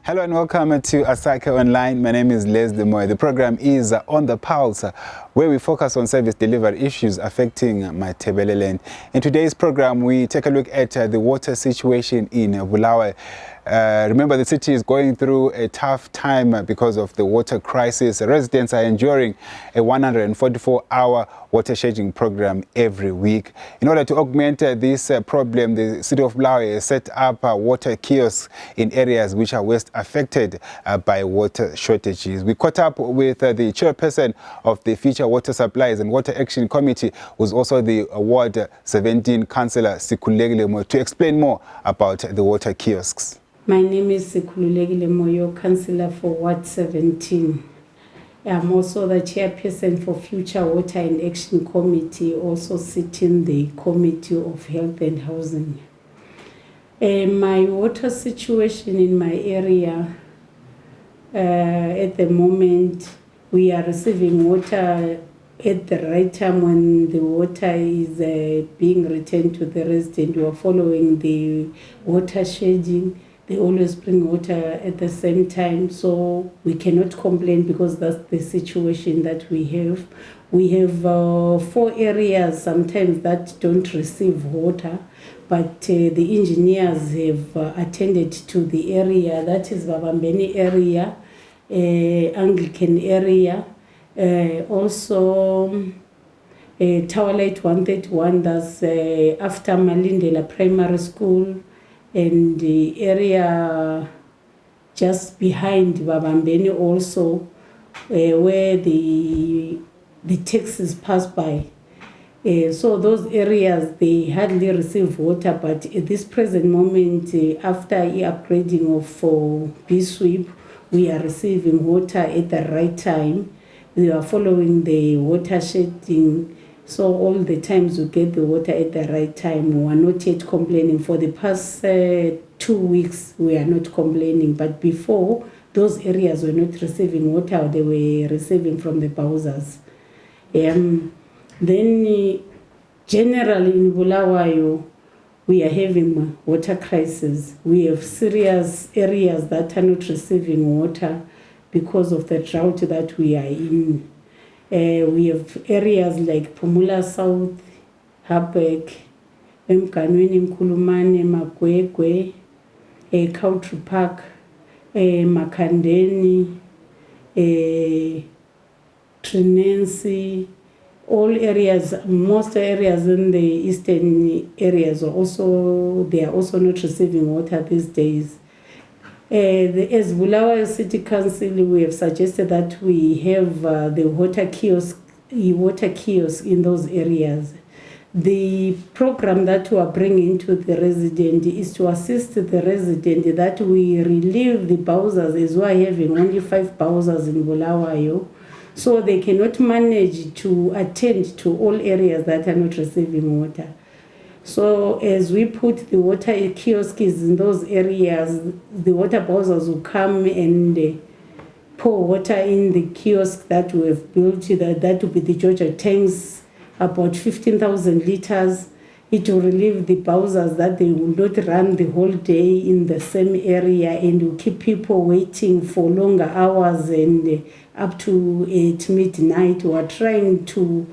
Hello and welcome to Asake Online. My name is Lesley Moyo. The program is On the Pulse, where we focus on service delivery issues affecting Matebeleland. In today's program, we take a look at the water situation in Bulawayo. Remember, the city is going through a tough time because of the water crisis. Residents are enduring a 144-hour water shedding program every week. In order to augment this problem, the city of Bulawayo has set up water kiosks in areas which are worst affected by water shortages. We caught up with the chairperson of the Future Water Supplies and Water Action Committee, who's also the Ward 17 Councillor Sikhululekile Moyo, to explain more about the water kiosks. My name is Sikhululekile Moyo, Councillor for Ward 17. I'm also the Chairperson for Future Water and Action Committee, also sitting the Committee of Health and Housing. My water situation in my area, at the moment, we are receiving water at the right time when the water is being returned to the resident. We are following the water shedding. They always bring water at the same time, so we cannot complain because that's the situation that we have. We have 4 areas sometimes that don't receive water, but the engineers have attended to the area. That is Babambeni area, Anglican area, also Towerlight 131, that's after Malindela Primary School, and the area just behind Babambeni also, where the taxis pass by. So those areas, they hardly receive water, but at this present moment, after upgrading of B-sweep, we are receiving water at the right time. We are following the water shedding. So all the times we get the water at the right time. We are not yet complaining. For the past 2 weeks, we are not complaining. But before, those areas were not receiving water. They were receiving from the Bowsers. Then, generally in Bulawayo, we are having water crisis. We have serious areas that are not receiving water because of the drought that we are in. We have areas like Pumula South, Habek, Mkanweni, Nkulumane, Makwekwe, Country Park, Makandeni, Trinensi, all areas, most areas in the eastern areas they are also not receiving water these days. As Bulawayo City Council, we have suggested that we have the water kiosk in those areas. The program that we are bringing to the resident is to assist the resident that we relieve the Bowsers, as we are having only 5 Bowsers in Bulawayo, so they cannot manage to attend to all areas that are not receiving water. So as we put the water kiosks in those areas, the water Bowsers will come and pour water in the kiosk that we have built. That will be the Georgia tanks, about 15,000 liters. It will relieve the Bowsers that they will not run the whole day in the same area and will keep people waiting for longer hours and up to at midnight. We are trying to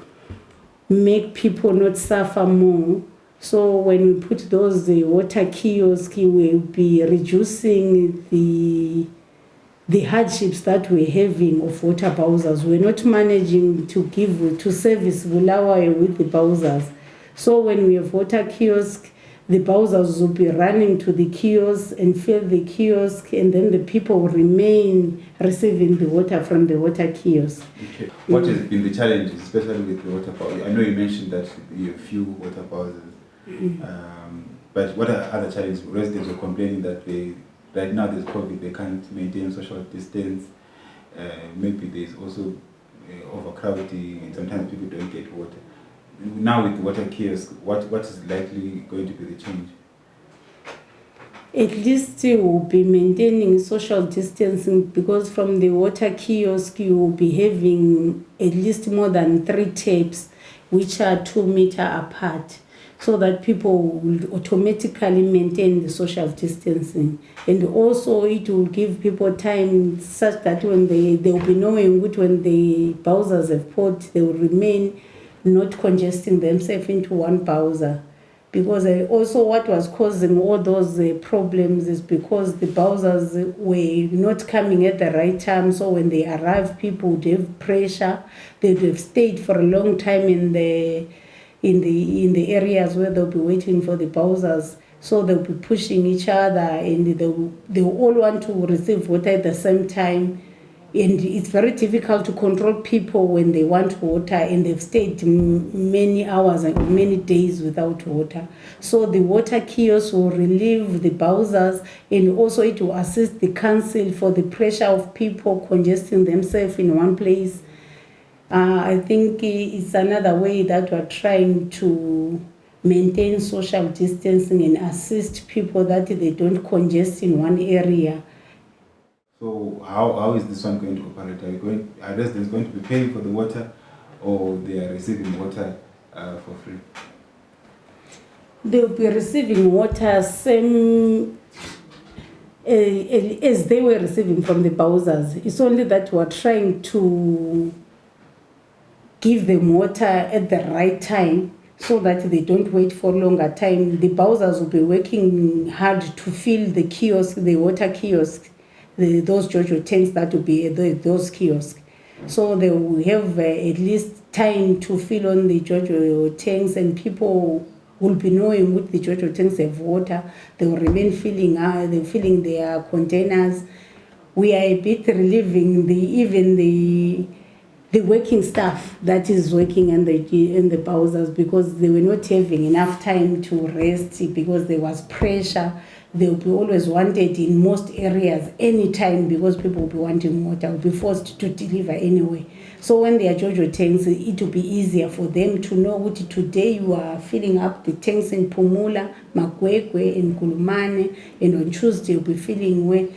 make people not suffer more. So when we put those water kiosks, we will be reducing the hardships that we're having of water Bowsers. We're not managing to service Bulawayo with the Bowsers. So when we have water kiosks, the Bowsers will be running to the kiosks and fill the kiosk, and then the people will remain receiving the water from the water kiosk. Okay. What has been the challenges, especially with the water power? I know you mentioned that you have few water Bowsers. But what are other challenges? Residents are complaining that right now there's COVID, they can't maintain social distance. Maybe there's also overcrowding, and sometimes people don't get water. Now with the water kiosk, what is likely going to be the change? At least you will be maintaining social distancing, because from the water kiosk you will be having at least more than 3 taps which are 2 meters apart, so that people will automatically maintain the social distancing. And also it will give people time such that when they will be knowing which, when the bowsers have poured, they will remain not congesting themselves into one bowser. Because also what was causing all those problems is because the bowsers were not coming at the right time. So when they arrived, people would have pressure. They would have stayed for a long time in the areas where they'll be waiting for the bowsers. So they'll be pushing each other, and they all want to receive water at the same time. And it's very difficult to control people when they want water and they've stayed many hours and many days without water. So the water kiosk will relieve the bowsers, and also it will assist the council for the pressure of people congesting themselves in one place. I think it's another way that we're trying to maintain social distancing and assist people that they don't congest in one area. So how is this one going to operate? Are residents going to be paying for the water, or they are receiving water for free? They'll be receiving water same as they were receiving from the bowsers. It's only that we're trying to give them water at the right time so that they don't wait for longer time. The bowsers will be working hard to fill the kiosk, the water kiosk, those JoJo tanks that will be those kiosks. So they will have at least time to fill on the JoJo tanks, and people will be knowing with the JoJo tanks have water. They will remain filling their containers. We are a bit relieving even the working staff that is working in the bowsers, because they were not having enough time to rest because there was pressure. They will be always wanted in most areas anytime, because people will be wanting water, will be forced to deliver anyway. So when they are JoJo tanks, it will be easier for them to know what today you are filling up the tanks in Pumula, Makwekwe, and Kulumane, and on Tuesday you'll be filling where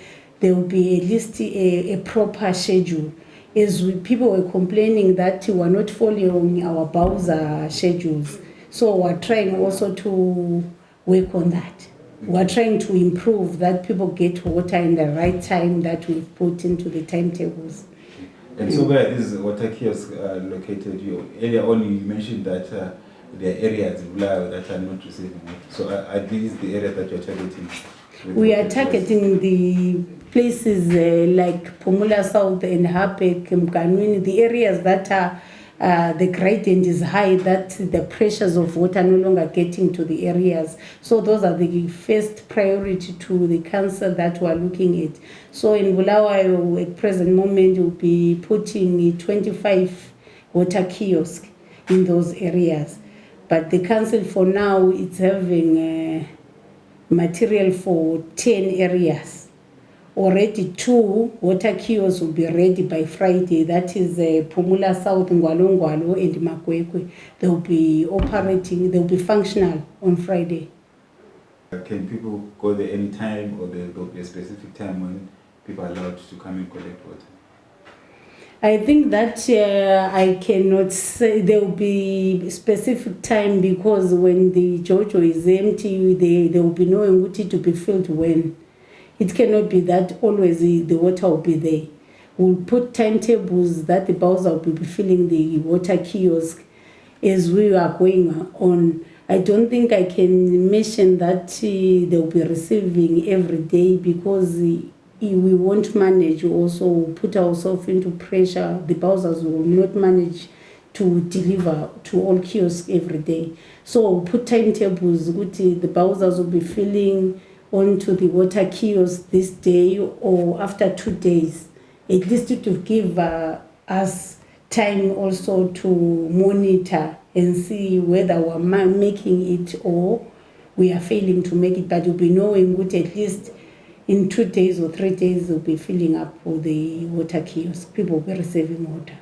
there will be at least a proper schedule. As people were complaining that we are not following our bowser schedules. So we're trying also to work on that. We're trying to improve that people get water in the right time that we've put into the timetables. And so where is water kiosk located? Earlier on you mentioned that there are areas in Bulawayo that are not receiving water. So are these the areas that you're targeting? We are targeting the places like Pumula South and Hapek, Mkanwini, the areas that are the gradient is high, that the pressures of water are no longer getting to the areas. So those are the first priority to the council that we are looking at. So in Bulawayo at present moment we'll be putting 25 water kiosks in those areas. But the council for now it's having material for 10 areas. Already 2 water kiosks will be ready by Friday. That is Pumula South, Ngwalo and Makwekwe. They will be operating, they will be functional on Friday. Can people go there anytime, or there will be a specific time when people are allowed to come and collect water? I think that I cannot say there will be specific time, because when the JoJo is empty, they will be knowing what it to be filled when. It cannot be that always the water will be there. We'll put timetables that the bowser will be filling the water kiosk as we are going on. I don't think I can mention that they'll be receiving every day, because we won't manage, also put ourselves into pressure. The bowsers will not manage to deliver to all kiosks every day. So we'll put timetables, the bowsers will be filling onto the water kiosk this day or after 2 days, at least to give us time also to monitor and see whether we're making it or we are failing to make it. But we'll be knowing at least in 2 days or 3 days, they'll be filling up all the water kiosks. People will be receiving water.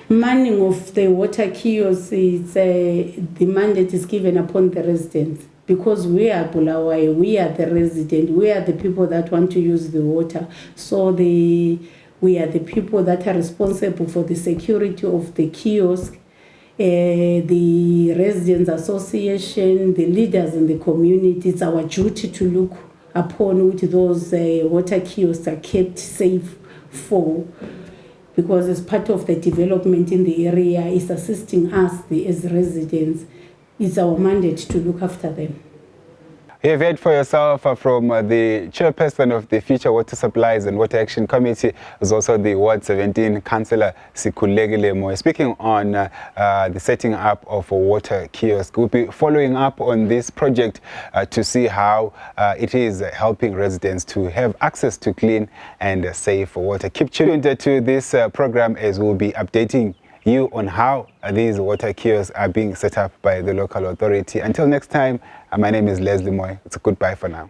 Manning of the water kiosks is the mandate is given upon the residents, because we are Bulawayo, we are the resident, we are the people that want to use the water. So we are the people that are responsible for the security of the kiosk, the residents association, the leaders in the community. It's our duty to look upon which those water kiosks are kept safe for, because as part of the development in the area is assisting us as residents. It's our mandate to look after them. You have heard for yourself from the chairperson of the Future Water Supplies and Water Action Committee, who's also the Ward 17 Councillor Sikhululekile Moyo, speaking on the setting up of a water kiosk. We'll be following up on this project to see how it is helping residents to have access to clean and safe water. Keep tuned to this program as we'll be updating you on how these water kiosks are being set up by the local authority. Until next time, my name is Lesley Moyo. It's a goodbye for now.